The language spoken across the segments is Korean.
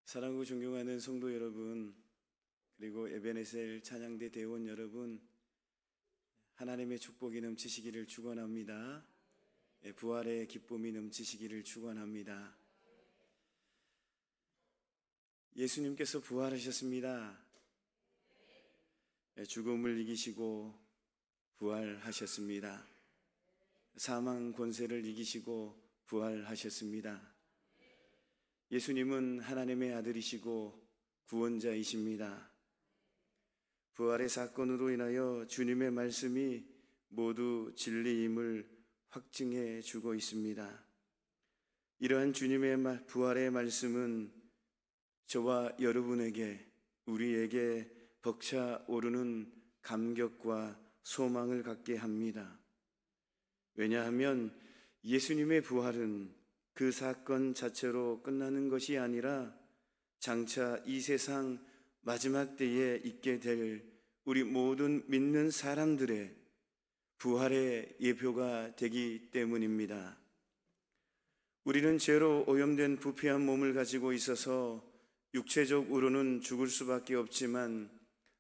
사랑하고 존경하는 성도 여러분, 그리고 에베네셀 찬양대 대원 여러분, 하나님의 축복이 넘치시기를 축원합니다. 부활의 기쁨이 넘치시기를 축원합니다. 예수님께서 부활하셨습니다. 죽음을 이기시고 부활하셨습니다. 사망 권세를 이기시고 부활하셨습니다. 예수님은 하나님의 아들이시고 구원자이십니다. 부활의 사건으로 인하여 주님의 말씀이 모두 진리임을 확증해 주고 있습니다. 이러한 주님의 부활의 말씀은 저와 여러분에게, 우리에게 벅차오르는 감격과 소망을 갖게 합니다. 왜냐하면 예수님의 부활은 그 사건 자체로 끝나는 것이 아니라 장차 이 세상 마지막 때에 있게 될 우리 모든 믿는 사람들의 부활의 예표가 되기 때문입니다. 우리는 죄로 오염된 부패한 몸을 가지고 있어서 육체적으로는 죽을 수밖에 없지만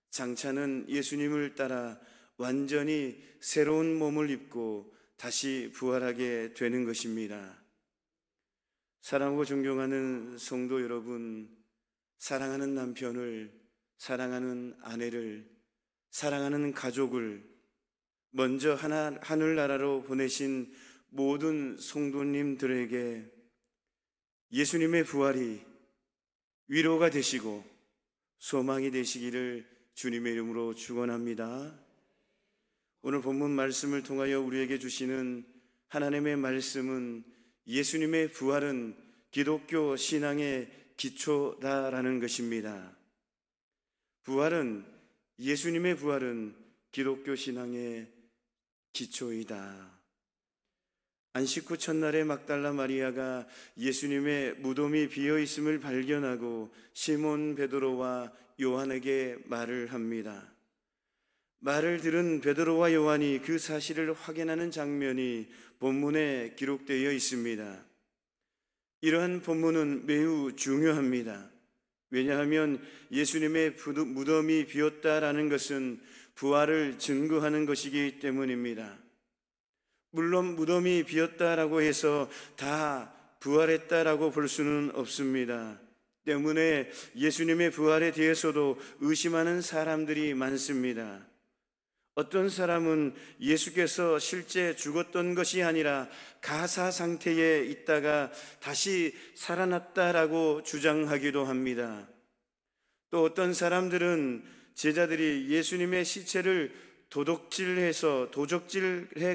장차는 예수님을 따라 완전히 새로운 몸을 입고 다시 부활하게 되는 것입니다. 사랑하고 존경하는 성도 여러분, 사랑하는 남편을, 사랑하는 아내를, 사랑하는 가족을 먼저 하늘나라로 보내신 모든 성도님들에게 예수님의 부활이 위로가 되시고 소망이 되시기를 주님의 이름으로 축원합니다. 오늘 본문 말씀을 통하여 우리에게 주시는 하나님의 말씀은 예수님의 부활은 기독교 신앙의 기초다라는 것입니다. 예수님의 부활은 기독교 신앙의 기초이다. 안식 후 첫날에 막달라 마리아가 예수님의 무덤이 비어 있음을 발견하고 시몬 베드로와 요한에게 말을 합니다. 말을 들은 베드로와 요한이 그 사실을 확인하는 장면이 본문에 기록되어 있습니다. 이러한 본문은 매우 중요합니다. 왜냐하면 예수님의 무덤이 비었다라는 것은 부활을 증거하는 것이기 때문입니다. 물론 무덤이 비었다라고 해서 다 부활했다라고 볼 수는 없습니다. 때문에 예수님의 부활에 대해서도 의심하는 사람들이 많습니다. 어떤 사람은 예수께서 실제 죽었던 것이 아니라 가사 상태에 있다가 다시 살아났다라고 주장하기도 합니다. 또 어떤 사람들은 제자들이 예수님의 시체를 도적질해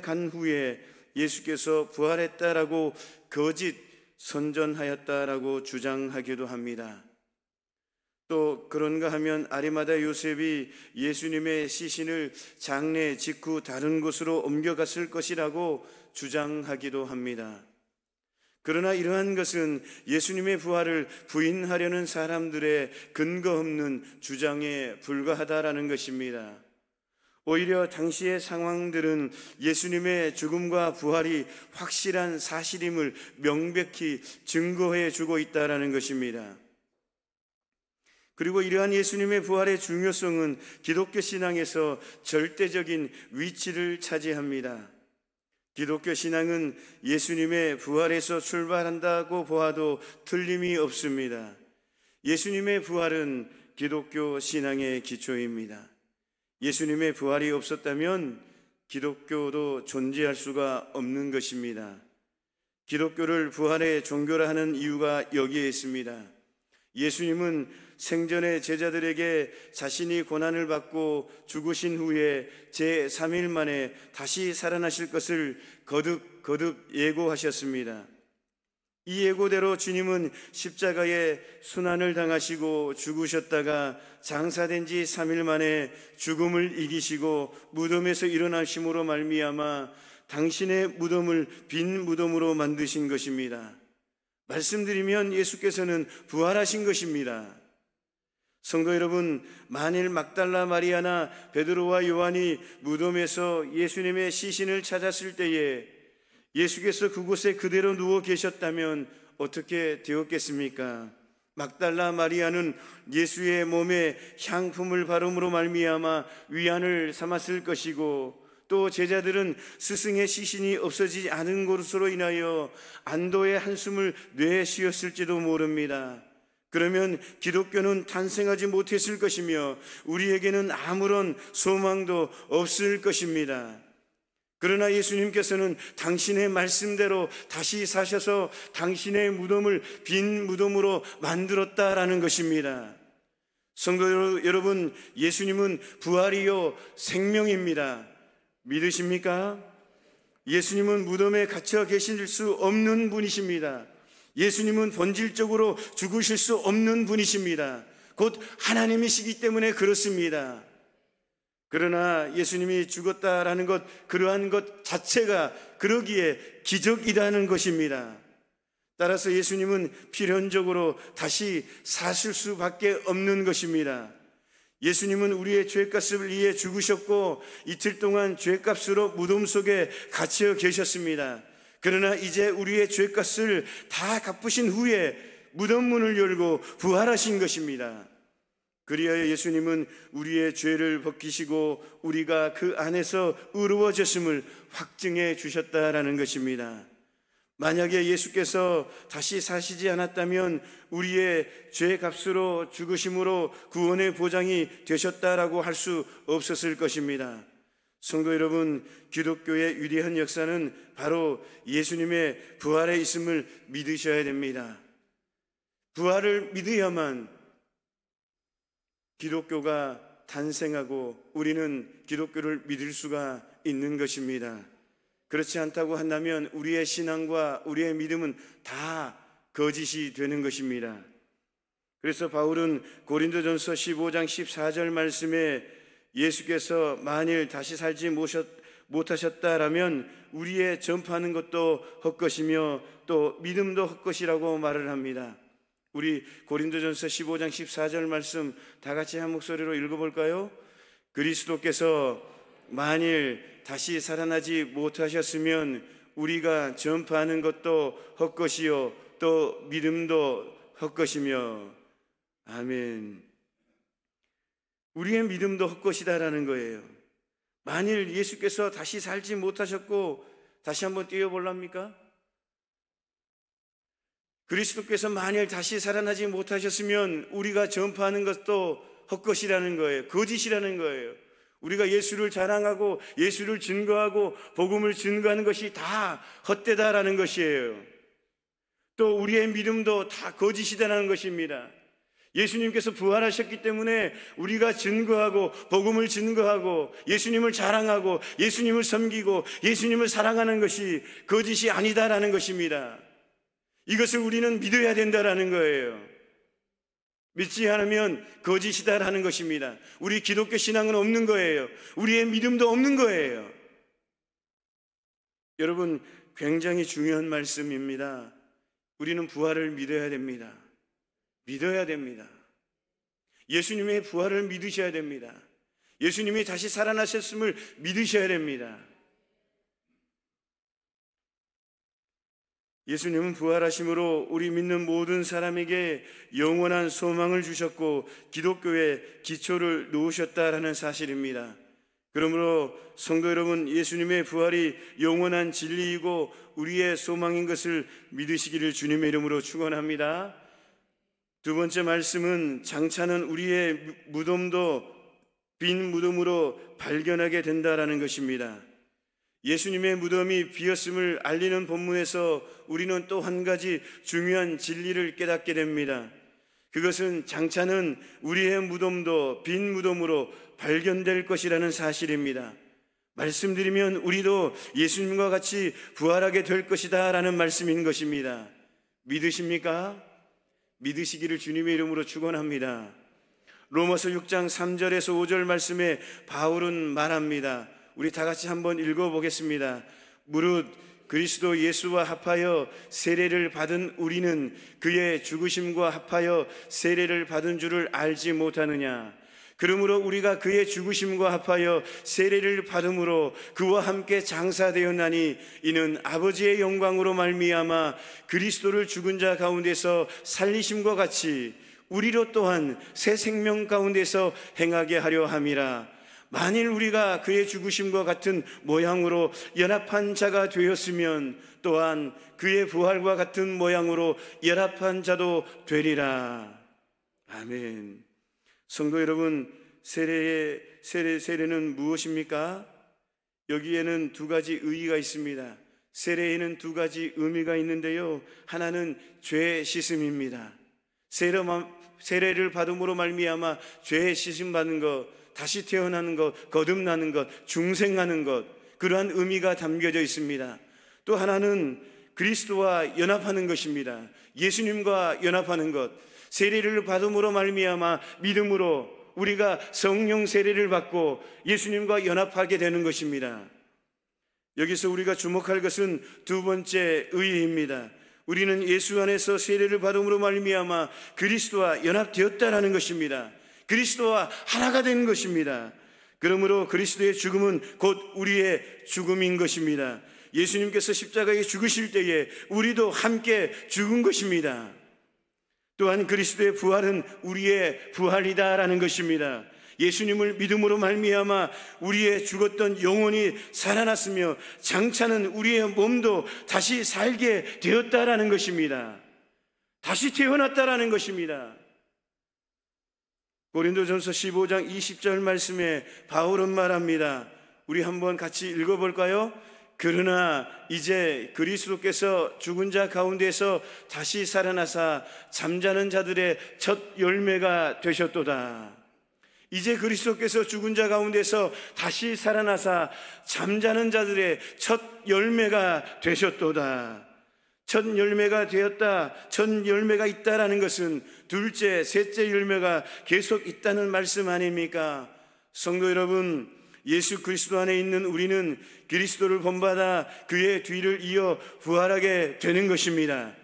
간 후에 예수께서 부활했다라고 거짓 선전하였다라고 주장하기도 합니다. 또 그런가 하면 아리마다 요셉이 예수님의 시신을 장례 직후 다른 곳으로 옮겨갔을 것이라고 주장하기도 합니다. 그러나 이러한 것은 예수님의 부활을 부인하려는 사람들의 근거 없는 주장에 불과하다라는 것입니다. 오히려 당시의 상황들은 예수님의 죽음과 부활이 확실한 사실임을 명백히 증거해 주고 있다라는 것입니다. 그리고 이러한 예수님의 부활의 중요성은 기독교 신앙에서 절대적인 위치를 차지합니다. 기독교 신앙은 예수님의 부활에서 출발한다고 보아도 틀림이 없습니다. 예수님의 부활은 기독교 신앙의 기초입니다. 예수님의 부활이 없었다면 기독교도 존재할 수가 없는 것입니다. 기독교를 부활의 종교라 하는 이유가 여기에 있습니다. 예수님은 생전에 제자들에게 자신이 고난을 받고 죽으신 후에 제3일 만에 다시 살아나실 것을 거듭 예고하셨습니다. 이 예고대로 주님은 십자가에 순환을 당하시고 죽으셨다가 장사된 지 3일 만에 죽음을 이기시고 무덤에서 일어나심으로 말미암아 당신의 무덤을 빈 무덤으로 만드신 것입니다. 말씀드리면 예수께서는 부활하신 것입니다. 성도 여러분, 만일 막달라 마리아나 베드로와 요한이 무덤에서 예수님의 시신을 찾았을 때에 예수께서 그곳에 그대로 누워 계셨다면 어떻게 되었겠습니까? 막달라 마리아는 예수의 몸에 향품을 바름으로 말미암아 위안을 삼았을 것이고, 또 제자들은 스승의 시신이 없어지지 않은 것으로 인하여 안도의 한숨을 내쉬었을지도 모릅니다. 그러면 기독교는 탄생하지 못했을 것이며 우리에게는 아무런 소망도 없을 것입니다. 그러나 예수님께서는 당신의 말씀대로 다시 사셔서 당신의 무덤을 빈 무덤으로 만들었다라는 것입니다. 성도 여러분, 예수님은 부활이요 생명입니다. 믿으십니까? 예수님은 무덤에 갇혀 계실 수 없는 분이십니다. 예수님은 본질적으로 죽으실 수 없는 분이십니다. 곧 하나님이시기 때문에 그렇습니다. 그러나 예수님이 죽었다라는 것, 그러한 것 자체가 그러기에 기적이라는 것입니다. 따라서 예수님은 필연적으로 다시 사실 수밖에 없는 것입니다. 예수님은 우리의 죄값을 위해 죽으셨고 이틀 동안 죄값으로 무덤 속에 갇혀 계셨습니다. 그러나 이제 우리의 죄값을 다 갚으신 후에 무덤 문을 열고 부활하신 것입니다. 그리하여 예수님은 우리의 죄를 벗기시고 우리가 그 안에서 의로워졌음을 확증해 주셨다라는 것입니다. 만약에 예수께서 다시 사시지 않았다면 우리의 죄값으로 죽으심으로 구원의 보장이 되셨다라고 할 수 없었을 것입니다. 성도 여러분, 기독교의 위대한 역사는 바로 예수님의 부활에 있음을 믿으셔야 됩니다. 부활을 믿어야만 기독교가 탄생하고 우리는 기독교를 믿을 수가 있는 것입니다. 그렇지 않다고 한다면 우리의 신앙과 우리의 믿음은 다 거짓이 되는 것입니다. 그래서 바울은 고린도전서 15장 14절 말씀에 예수께서 만일 다시 살지 못하셨다라면 우리의 전파하는 것도 헛것이며 또 믿음도 헛것이라고 말을 합니다. 우리 고린도전서 15장 14절 말씀 다 같이 한 목소리로 읽어볼까요? 그리스도께서 만일 다시 살아나지 못하셨으면 우리가 전파하는 것도 헛것이요 또 믿음도 헛것이며. 아멘. 우리의 믿음도 헛것이다라는 거예요. 만일 예수께서 다시 살지 못하셨고 다시 한번 뛰어볼랍니까? 그리스도께서 만일 다시 살아나지 못하셨으면 우리가 전파하는 것도 헛것이라는 거예요. 거짓이라는 거예요. 우리가 예수를 자랑하고 예수를 증거하고 복음을 증거하는 것이 다 헛되다라는 것이에요. 또 우리의 믿음도 다 거짓이다라는 것입니다. 예수님께서 부활하셨기 때문에 우리가 증거하고 복음을 증거하고 예수님을 자랑하고 예수님을 섬기고 예수님을 사랑하는 것이 거짓이 아니다라는 것입니다. 이것을 우리는 믿어야 된다라는 거예요. 믿지 않으면 거짓이다라는 것입니다. 우리 기독교 신앙은 없는 거예요. 우리의 믿음도 없는 거예요. 여러분, 굉장히 중요한 말씀입니다. 우리는 부활을 믿어야 됩니다. 믿어야 됩니다. 예수님의 부활을 믿으셔야 됩니다. 예수님이 다시 살아나셨음을 믿으셔야 됩니다. 예수님은 부활하심으로 우리 믿는 모든 사람에게 영원한 소망을 주셨고 기독교의 기초를 놓으셨다라는 사실입니다. 그러므로 성도 여러분, 예수님의 부활이 영원한 진리이고 우리의 소망인 것을 믿으시기를 주님의 이름으로 축원합니다. 두 번째 말씀은 장차는 우리의 무덤도 빈 무덤으로 발견하게 된다라는 것입니다. 예수님의 무덤이 비었음을 알리는 본문에서 우리는 또 한 가지 중요한 진리를 깨닫게 됩니다. 그것은 장차는 우리의 무덤도 빈 무덤으로 발견될 것이라는 사실입니다. 말씀드리면 우리도 예수님과 같이 부활하게 될 것이다 라는 말씀인 것입니다. 믿으십니까? 믿으시기를 주님의 이름으로 축원합니다. 로마서 6장 3절에서 5절 말씀에 바울은 말합니다. 우리 다 같이 한번 읽어보겠습니다. 무릇 그리스도 예수와 합하여 세례를 받은 우리는 그의 죽으심과 합하여 세례를 받은 줄을 알지 못하느냐? 그러므로 우리가 그의 죽으심과 합하여 세례를 받음으로 그와 함께 장사되었나니 이는 아버지의 영광으로 말미암아 그리스도를 죽은 자 가운데서 살리심과 같이 우리로 또한 새 생명 가운데서 행하게 하려 함이라. 만일 우리가 그의 죽으심과 같은 모양으로 연합한 자가 되었으면 또한 그의 부활과 같은 모양으로 연합한 자도 되리라. 아멘. 성도 여러분, 세례는 무엇입니까? 여기에는 두 가지 의의가 있습니다. 세례에는 두 가지 의미가 있는데요, 하나는 죄 씻음입니다. 세례를 받음으로 말미암아 죄 씻음 받는 것, 다시 태어나는 것, 거듭나는 것, 중생하는 것, 그러한 의미가 담겨져 있습니다. 또 하나는 그리스도와 연합하는 것입니다. 예수님과 연합하는 것. 세례를 받음으로 말미암아 믿음으로 우리가 성령 세례를 받고 예수님과 연합하게 되는 것입니다. 여기서 우리가 주목할 것은 두 번째 의의입니다. 우리는 예수 안에서 세례를 받음으로 말미암아 그리스도와 연합되었다라는 것입니다. 그리스도와 하나가 된 것입니다. 그러므로 그리스도의 죽음은 곧 우리의 죽음인 것입니다. 예수님께서 십자가에 죽으실 때에 우리도 함께 죽은 것입니다. 또한 그리스도의 부활은 우리의 부활이다라는 것입니다. 예수님을 믿음으로 말미암아 우리의 죽었던 영혼이 살아났으며 장차는 우리의 몸도 다시 살게 되었다라는 것입니다. 다시 태어났다라는 것입니다. 고린도전서 15장 20절 말씀에 바울은 말합니다. 우리 한번 같이 읽어볼까요? 그러나 이제 그리스도께서 죽은 자 가운데서 다시 살아나사 잠자는 자들의 첫 열매가 되셨도다. 이제 그리스도께서 죽은 자 가운데서 다시 살아나사 잠자는 자들의 첫 열매가 되셨도다. 첫 열매가 되었다, 첫 열매가 있다라는 것은 둘째, 셋째 열매가 계속 있다는 말씀 아닙니까? 성도 여러분, 예수 그리스도 안에 있는 우리는 그리스도를 본받아 그의 뒤를 이어 부활하게 되는 것입니다.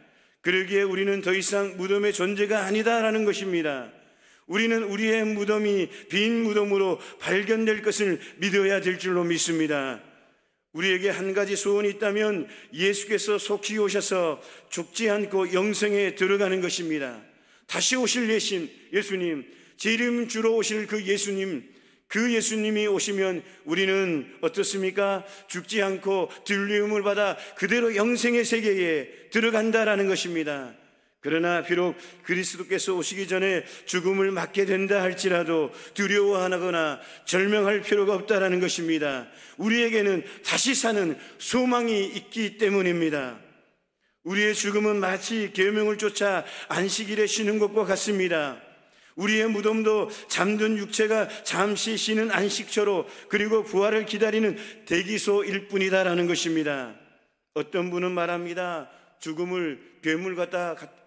그러기에 우리는 더 이상 무덤의 존재가 아니다라는 것입니다. 우리는 우리의 무덤이 빈 무덤으로 발견될 것을 믿어야 될 줄로 믿습니다. 우리에게 한 가지 소원이 있다면 예수께서 속히 오셔서 죽지 않고 영생에 들어가는 것입니다. 다시 오실 예수님, 제 이름 주로 오실 그 예수님이 오시면 우리는 어떻습니까? 죽지 않고 들림을 받아 그대로 영생의 세계에 들어간다라는 것입니다. 그러나 비록 그리스도께서 오시기 전에 죽음을 맞게 된다 할지라도 두려워하거나 절망할 필요가 없다라는 것입니다. 우리에게는 다시 사는 소망이 있기 때문입니다. 우리의 죽음은 마치 계명을 쫓아 안식일에 쉬는 것과 같습니다. 우리의 무덤도 잠든 육체가 잠시 쉬는 안식처로, 그리고 부활을 기다리는 대기소일 뿐이다라는 것입니다. 어떤 분은 말합니다. 죽음을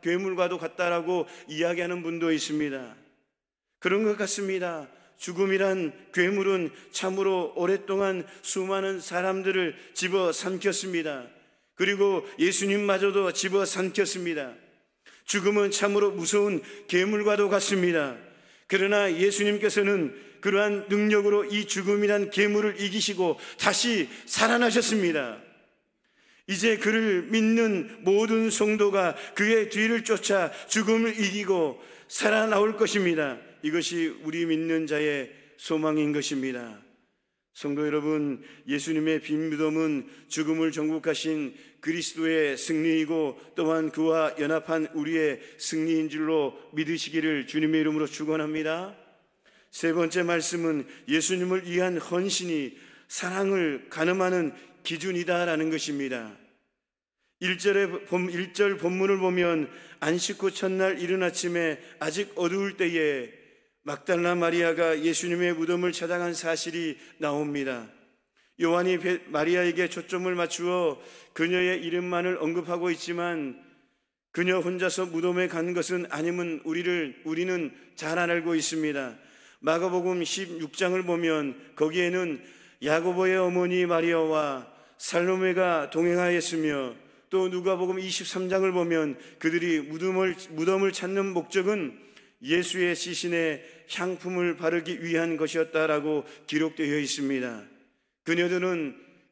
괴물과도 같다라고 이야기하는 분도 있습니다. 그런 것 같습니다. 죽음이란 괴물은 참으로 오랫동안 수많은 사람들을 집어삼켰습니다. 그리고 예수님마저도 집어삼켰습니다. 죽음은 참으로 무서운 괴물과도 같습니다. 그러나 예수님께서는 그러한 능력으로 이 죽음이란 괴물을 이기시고 다시 살아나셨습니다. 이제 그를 믿는 모든 성도가 그의 뒤를 쫓아 죽음을 이기고 살아나올 것입니다. 이것이 우리 믿는 자의 소망인 것입니다. 성도 여러분, 예수님의 빈 무덤은 죽음을 정복하신 그리스도의 승리이고 또한 그와 연합한 우리의 승리인 줄로 믿으시기를 주님의 이름으로 축원합니다. 세 번째 말씀은 예수님을 위한 헌신이 사랑을 가늠하는 기준이다라는 것입니다. 1절 본문을 보면 안식 후 첫날 이른 아침에 아직 어두울 때에 막달라 마리아가 예수님의 무덤을 찾아간 사실이 나옵니다. 요한이 마리아에게 초점을 맞추어 그녀의 이름만을 언급하고 있지만 그녀 혼자서 무덤에 간 것은 아님은 우리는 잘 알고 있습니다. 마가복음 16장을 보면 거기에는 야고보의 어머니 마리아와 살로메가 동행하였으며 또 누가복음 23장을 보면 그들이 무덤을 찾는 목적은 예수의 시신에 향품을 바르기 위한 것이었다라고 기록되어 있습니다.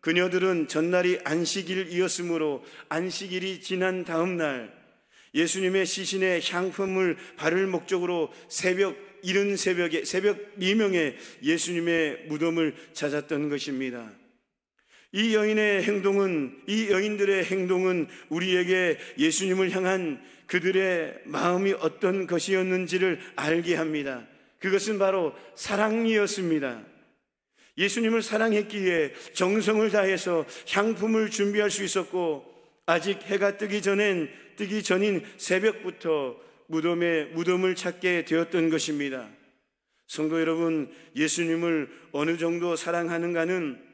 그녀들은 전날이 안식일이었으므로 안식일이 지난 다음 날 예수님의 시신에 향품을 바를 목적으로 이른 새벽 미명에 예수님의 무덤을 찾았던 것입니다. 이 여인들의 행동은 우리에게 예수님을 향한 그들의 마음이 어떤 것이었는지를 알게 합니다. 그것은 바로 사랑이었습니다. 예수님을 사랑했기에 정성을 다해서 향품을 준비할 수 있었고, 아직 해가 뜨기 전인 새벽부터 무덤을 찾게 되었던 것입니다. 성도 여러분, 예수님을 어느 정도 사랑하는가는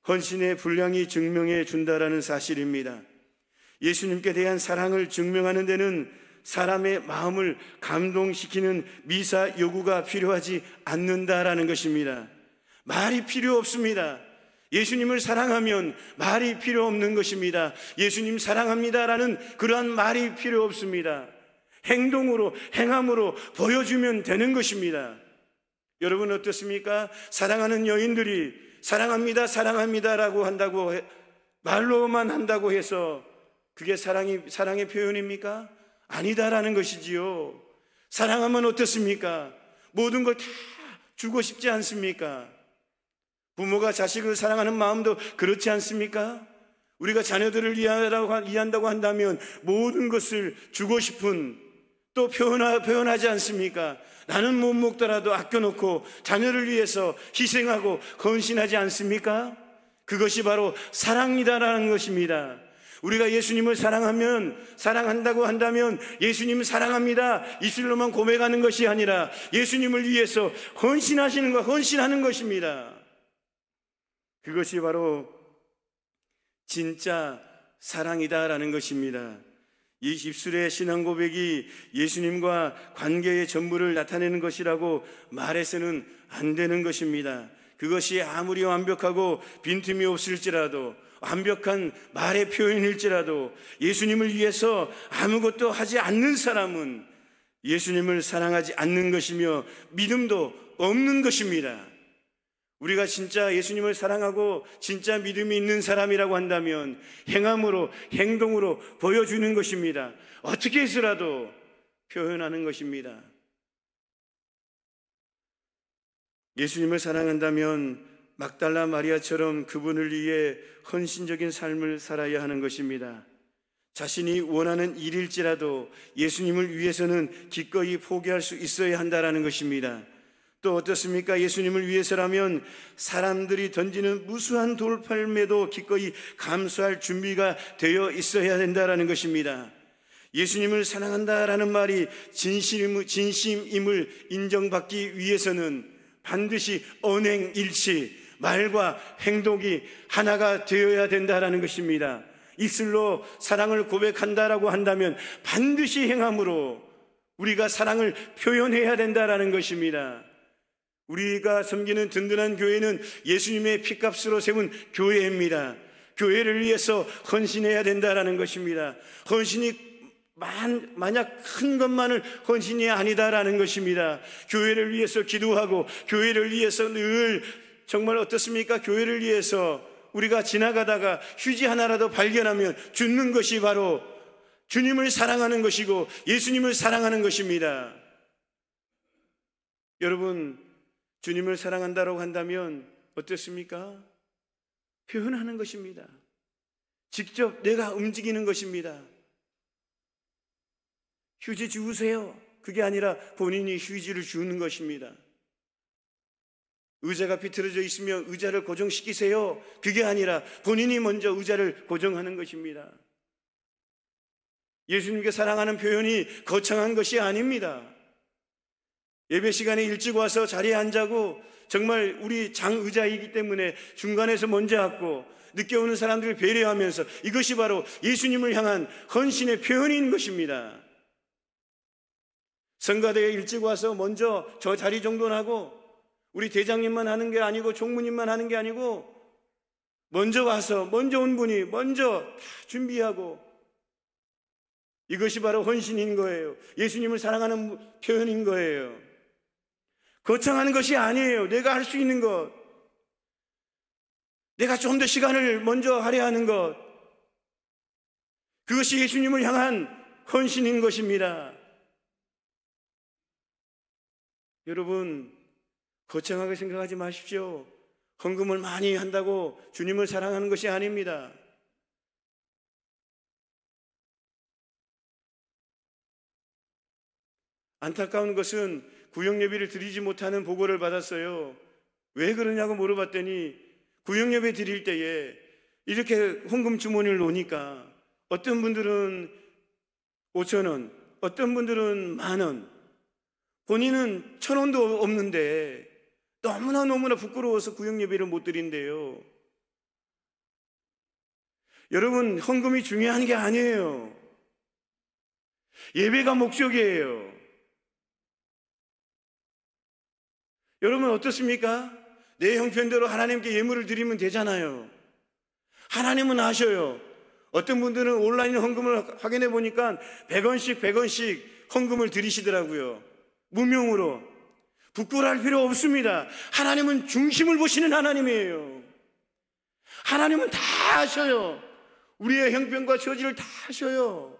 헌신의 분량이 증명해 준다라는 사실입니다. 예수님께 대한 사랑을 증명하는 데는 사람의 마음을 감동시키는 미사 요구가 필요하지 않는다라는 것입니다. 말이 필요 없습니다. 예수님을 사랑하면 말이 필요 없는 것입니다. 예수님 사랑합니다라는 그러한 말이 필요 없습니다. 행함으로 보여주면 되는 것입니다. 여러분 어떻습니까? 사랑하는 여인들이 사랑합니다라고 말로만 한다고 해서 그게 사랑의 표현입니까? 아니다라는 것이지요. 사랑하면 어떻습니까? 모든 걸 다 주고 싶지 않습니까? 부모가 자식을 사랑하는 마음도 그렇지 않습니까? 우리가 자녀들을 이해한다고 한다면 모든 것을 주고 싶은, 또 표현하지 않습니까? 나는 못 먹더라도 아껴놓고 자녀를 위해서 희생하고 헌신하지 않습니까? 그것이 바로 사랑이다라는 것입니다. 우리가 예수님을 사랑한다고 한다면 예수님 사랑합니다 입술로만 고백하는 것이 아니라 예수님을 위해서 헌신하는 것입니다. 그것이 바로 진짜 사랑이다라는 것입니다. 이 입술의 신앙 고백이 예수님과 관계의 전부를 나타내는 것이라고 말해서는 안 되는 것입니다. 그것이 아무리 완벽하고 빈틈이 없을지라도, 완벽한 말의 표현일지라도 예수님을 위해서 아무것도 하지 않는 사람은 예수님을 사랑하지 않는 것이며 믿음도 없는 것입니다. 우리가 진짜 예수님을 사랑하고 진짜 믿음이 있는 사람이라고 한다면 행동으로 보여주는 것입니다. 어떻게 해서라도 표현하는 것입니다. 예수님을 사랑한다면 막달라 마리아처럼 그분을 위해 헌신적인 삶을 살아야 하는 것입니다. 자신이 원하는 일일지라도 예수님을 위해서는 기꺼이 포기할 수 있어야 한다는 것입니다. 또 어떻습니까? 예수님을 위해서라면 사람들이 던지는 무수한 돌팔매도 기꺼이 감수할 준비가 되어 있어야 된다는 것입니다. 예수님을 사랑한다라는 말이 진심임을 인정받기 위해서는 반드시 언행일치, 말과 행동이 하나가 되어야 된다는 것입니다. 입술로 사랑을 고백한다라고 한다면 반드시 행함으로 우리가 사랑을 표현해야 된다는 것입니다. 우리가 섬기는 든든한 교회는 예수님의 피값으로 세운 교회입니다. 교회를 위해서 헌신해야 된다는 것입니다. 헌신이 만약 큰 것만을 헌신이 아니다라는 것입니다. 교회를 위해서 기도하고 교회를 위해서 늘 정말 어떻습니까? 교회를 위해서 우리가 지나가다가 휴지 하나라도 발견하면 줍는 것이 바로 주님을 사랑하는 것이고 예수님을 사랑하는 것입니다. 여러분, 주님을 사랑한다고 한다면 어떻습니까? 표현하는 것입니다. 직접 내가 움직이는 것입니다. 휴지 주우세요. 그게 아니라 본인이 휴지를 주는 것입니다. 의자가 비틀어져 있으면 의자를 고정시키세요. 그게 아니라 본인이 먼저 의자를 고정하는 것입니다. 예수님께 사랑하는 표현이 거창한 것이 아닙니다. 예배 시간에 일찍 와서 자리에 앉자고 정말 우리 장의자이기 때문에 중간에서 먼저 앉고 늦게 오는 사람들을 배려하면서 이것이 바로 예수님을 향한 헌신의 표현인 것입니다. 성가대에 일찍 와서 먼저 저 자리 정돈하고 우리 대장님만 하는 게 아니고 총무님만 하는 게 아니고 먼저 와서 먼저 온 분이 먼저 다 준비하고, 이것이 바로 헌신인 거예요. 예수님을 사랑하는 표현인 거예요. 거창한 것이 아니에요. 내가 할 수 있는 것, 내가 좀 더 시간을 먼저 할애하는 것, 그것이 예수님을 향한 헌신인 것입니다. 여러분, 거창하게 생각하지 마십시오. 헌금을 많이 한다고 주님을 사랑하는 것이 아닙니다. 안타까운 것은 구역예배를 드리지 못하는 보고를 받았어요. 왜 그러냐고 물어봤더니 구역예배 드릴 때에 이렇게 헌금 주머니를 놓으니까 어떤 분들은 5,000원, 어떤 분들은 10,000원, 본인은 1,000원도 없는데 너무나 부끄러워서 구역예배를 못 드린대요. 여러분, 헌금이 중요한 게 아니에요. 예배가 목적이에요. 여러분 어떻습니까? 내 형편대로 하나님께 예물을 드리면 되잖아요. 하나님은 아셔요. 어떤 분들은 온라인 헌금을 확인해 보니까 100원씩 헌금을 드리시더라고요. 무명으로. 부끄러워할 필요 없습니다. 하나님은 중심을 보시는 하나님이에요. 하나님은 다 아셔요. 우리의 형편과 처지를 다 아셔요.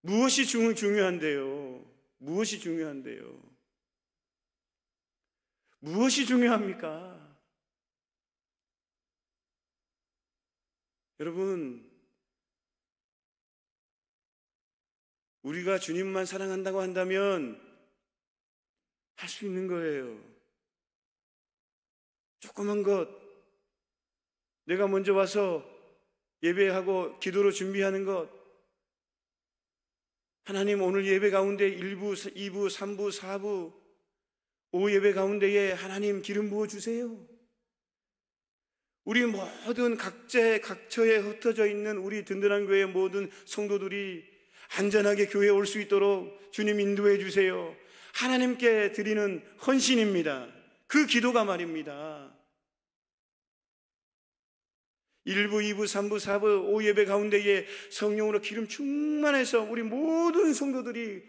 무엇이 중요한데요? 무엇이 중요한데요? 무엇이 중요합니까? 여러분, 우리가 주님만 사랑한다고 한다면 할 수 있는 거예요. 조그만 것, 내가 먼저 와서 예배하고 기도로 준비하는 것, 하나님 오늘 예배 가운데 1부, 2부, 3부, 4부, 오후 예배 가운데에 하나님 기름 부어주세요. 우리 모든 각처에 흩어져 있는 우리 든든한 교회의 모든 성도들이 안전하게 교회에 올 수 있도록 주님 인도해 주세요. 하나님께 드리는 헌신입니다. 그 기도가 말입니다. 1부, 2부, 3부, 4부, 오후 예배 가운데에 성령으로 기름 충만해서 우리 모든 성도들이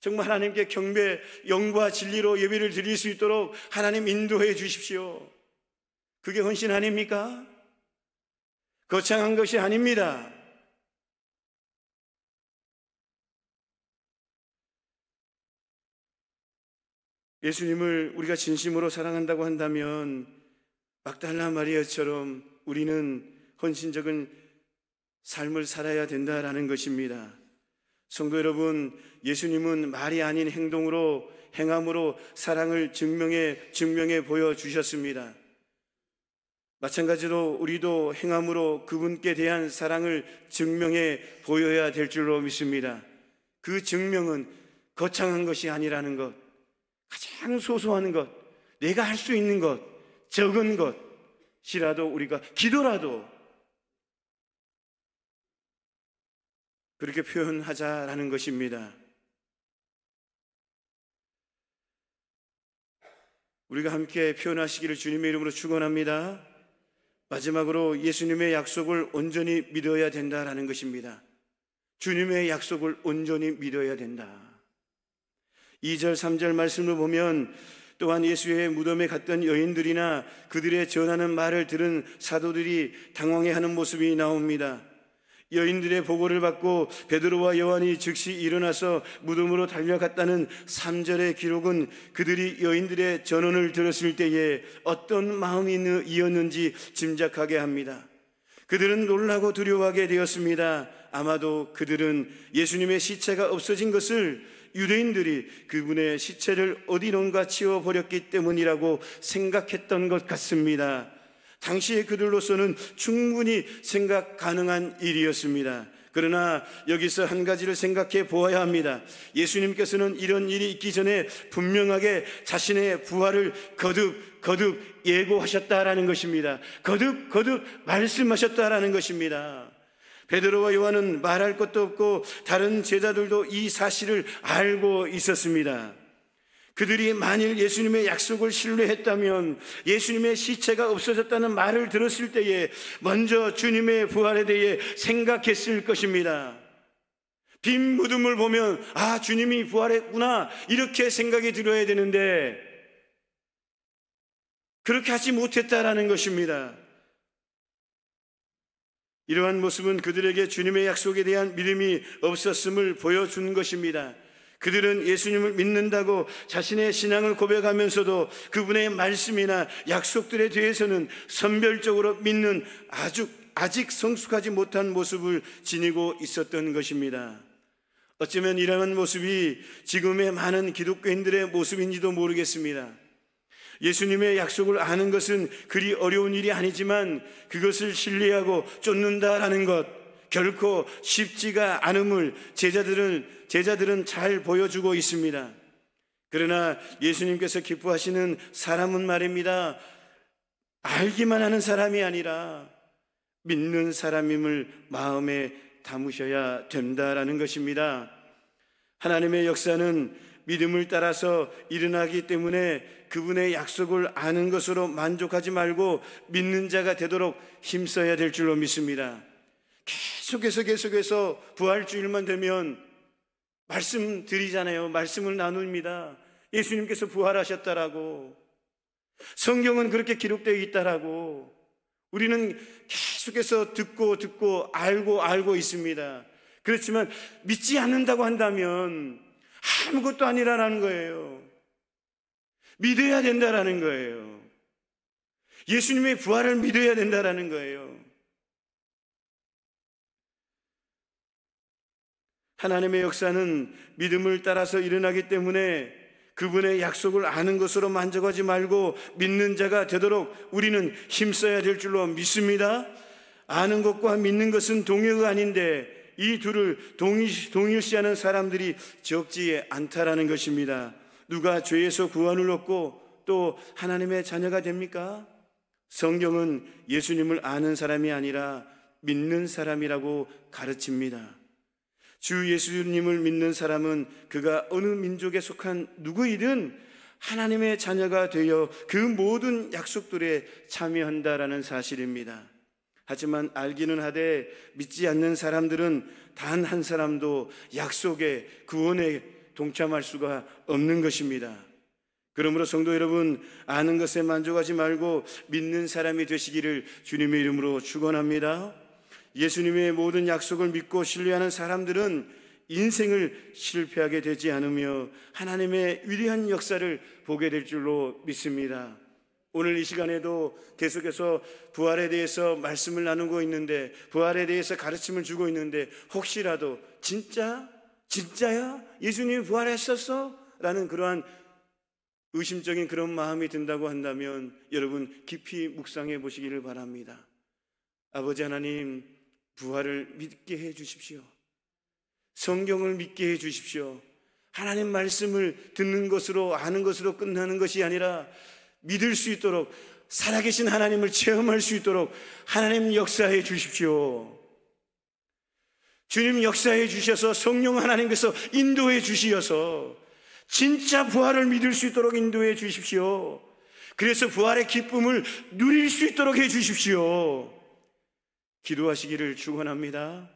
정말 하나님께 경배, 영과 진리로 예배를 드릴 수 있도록 하나님 인도해 주십시오. 그게 헌신 아닙니까? 거창한 것이 아닙니다. 예수님을 우리가 진심으로 사랑한다고 한다면 막달라 마리아처럼 우리는 헌신적인 삶을 살아야 된다라는 것입니다. 성도 여러분, 예수님은 말이 아닌 행동으로, 행함으로 사랑을 증명해 보여주셨습니다. 마찬가지로 우리도 행함으로 그분께 대한 사랑을 증명해 보여야 될 줄로 믿습니다. 그 증명은 거창한 것이 아니라는 것, 가장 소소한 것, 내가 할 수 있는 것, 적은 것이라도 우리가 기도라도 그렇게 표현하자라는 것입니다. 우리가 함께 표현하시기를 주님의 이름으로 축원합니다. 마지막으로 예수님의 약속을 온전히 믿어야 된다라는 것입니다. 주님의 약속을 온전히 믿어야 된다. 2절, 3절 말씀을 보면 또한 예수의 무덤에 갔던 여인들이나 그들의 전하는 말을 들은 사도들이 당황해하는 모습이 나옵니다. 여인들의 보고를 받고 베드로와 요한이 즉시 일어나서 무덤으로 달려갔다는 3절의 기록은 그들이 여인들의 전언을 들었을 때에 어떤 마음이 이었는지 짐작하게 합니다. 그들은 놀라고 두려워하게 되었습니다. 아마도 그들은 예수님의 시체가 없어진 것을 유대인들이 그분의 시체를 어디론가 치워버렸기 때문이라고 생각했던 것 같습니다. 당시의 그들로서는 충분히 생각 가능한 일이었습니다. 그러나 여기서 한 가지를 생각해 보아야 합니다. 예수님께서는 이런 일이 있기 전에 분명하게 자신의 부활을 거듭 예고하셨다라는 것입니다. 거듭 말씀하셨다라는 것입니다. 베드로와 요한은 말할 것도 없고 다른 제자들도 이 사실을 알고 있었습니다. 그들이 만일 예수님의 약속을 신뢰했다면 예수님의 시체가 없어졌다는 말을 들었을 때에 먼저 주님의 부활에 대해 생각했을 것입니다. 빈 무덤을 보면 아, 주님이 부활했구나, 이렇게 생각이 들어야 되는데 그렇게 하지 못했다라는 것입니다. 이러한 모습은 그들에게 주님의 약속에 대한 믿음이 없었음을 보여준 것입니다. 그들은 예수님을 믿는다고 자신의 신앙을 고백하면서도 그분의 말씀이나 약속들에 대해서는 선별적으로 믿는 아직 성숙하지 못한 모습을 지니고 있었던 것입니다. 어쩌면 이러한 모습이 지금의 많은 기독교인들의 모습인지도 모르겠습니다. 예수님의 약속을 아는 것은 그리 어려운 일이 아니지만 그것을 신뢰하고 쫓는다라는 것, 결코 쉽지가 않음을 제자들은 잘 보여주고 있습니다. 그러나 예수님께서 기뻐하시는 사람은 말입니다, 알기만 하는 사람이 아니라 믿는 사람임을 마음에 담으셔야 된다라는 것입니다. 하나님의 역사는 믿음을 따라서 일어나기 때문에 그분의 약속을 아는 것으로 만족하지 말고 믿는 자가 되도록 힘써야 될 줄로 믿습니다. 계속해서 부활주일만 되면 말씀드리잖아요. 말씀을 나눕니다. 예수님께서 부활하셨다라고, 성경은 그렇게 기록되어 있다라고 우리는 계속해서 듣고 알고 있습니다. 그렇지만 믿지 않는다고 한다면 아무것도 아니라는 거예요. 믿어야 된다라는 거예요. 예수님의 부활을 믿어야 된다라는 거예요. 하나님의 역사는 믿음을 따라서 일어나기 때문에 그분의 약속을 아는 것으로 만족하지 말고 믿는 자가 되도록 우리는 힘써야 될 줄로 믿습니다. 아는 것과 믿는 것은 동요가 아닌데 이 둘을 동일시하는 사람들이 적지 않다라는 것입니다. 누가 죄에서 구원을 얻고 또 하나님의 자녀가 됩니까? 성경은 예수님을 아는 사람이 아니라 믿는 사람이라고 가르칩니다. 주 예수님을 믿는 사람은 그가 어느 민족에 속한 누구이든 하나님의 자녀가 되어 그 모든 약속들에 참여한다라는 사실입니다. 하지만 알기는 하되 믿지 않는 사람들은 단 한 사람도 약속의 구원에 동참할 수가 없는 것입니다. 그러므로 성도 여러분, 아는 것에 만족하지 말고 믿는 사람이 되시기를 주님의 이름으로 축원합니다. 예수님의 모든 약속을 믿고 신뢰하는 사람들은 인생을 실패하게 되지 않으며 하나님의 위대한 역사를 보게 될 줄로 믿습니다. 오늘 이 시간에도 계속해서 부활에 대해서 말씀을 나누고 있는데, 부활에 대해서 가르침을 주고 있는데 혹시라도 진짜야? 예수님이 부활하셨어? 라는 그러한 의심적인 그런 마음이 든다고 한다면 여러분 깊이 묵상해 보시기를 바랍니다. 아버지 하나님, 부활을 믿게 해 주십시오. 성경을 믿게 해 주십시오. 하나님 말씀을 듣는 것으로 아는 것으로 끝나는 것이 아니라 믿을 수 있도록, 살아계신 하나님을 체험할 수 있도록 하나님 역사해 주십시오. 주님 역사해 주셔서 성령 하나님께서 인도해 주시어서 진짜 부활을 믿을 수 있도록 인도해 주십시오. 그래서 부활의 기쁨을 누릴 수 있도록 해 주십시오. 기도하시기를 축원합니다.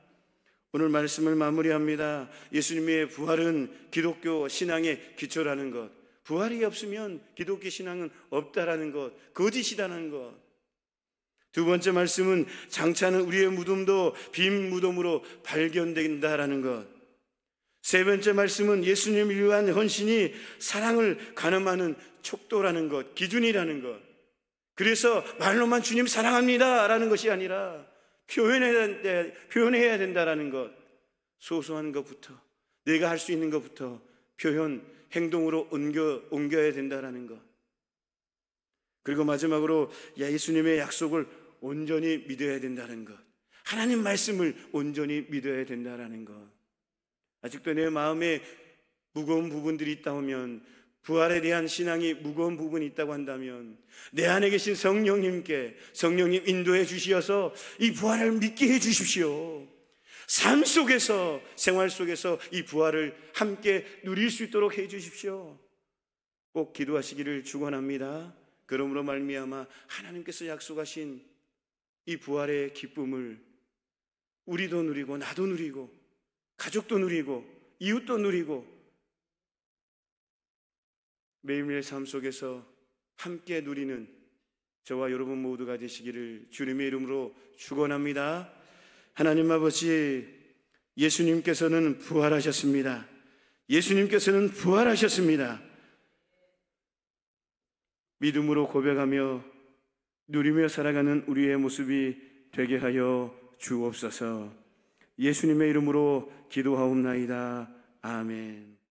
오늘 말씀을 마무리합니다. 예수님의 부활은 기독교 신앙의 기초라는 것, 부활이 없으면 기독교 신앙은 없다라는 것, 거짓이라는 것. 두 번째 말씀은 장차는 우리의 무덤도 빈 무덤으로 발견된다라는 것. 세 번째 말씀은 예수님을 위한 헌신이 사랑을 가늠하는 척도라는 것, 기준이라는 것. 그래서 말로만 주님 사랑합니다 라는 것이 아니라 표현해야 된다라는 것. 소소한 것부터, 내가 할 수 있는 것부터 행동으로 옮겨야 된다라는 것. 그리고 마지막으로 예수님의 약속을 온전히 믿어야 된다는 것. 하나님 말씀을 온전히 믿어야 된다라는 것. 아직도 내 마음에 무거운 부분들이 있다 하면, 부활에 대한 신앙이 무거운 부분이 있다고 한다면 내 안에 계신 성령님 인도해 주시어서 이 부활을 믿게 해 주십시오. 삶 속에서, 생활 속에서 이 부활을 함께 누릴 수 있도록 해 주십시오. 꼭 기도하시기를 축원합니다. 그러므로 말미암아 하나님께서 약속하신 이 부활의 기쁨을 우리도 누리고 나도 누리고 가족도 누리고 이웃도 누리고 매일매일 삶 속에서 함께 누리는 저와 여러분 모두가 되시기를 주님의 이름으로 축원합니다. 하나님 아버지, 예수님께서는 부활하셨습니다. 예수님께서는 부활하셨습니다. 믿음으로 고백하며 누리며 살아가는 우리의 모습이 되게 하여 주옵소서. 예수님의 이름으로 기도하옵나이다. 아멘.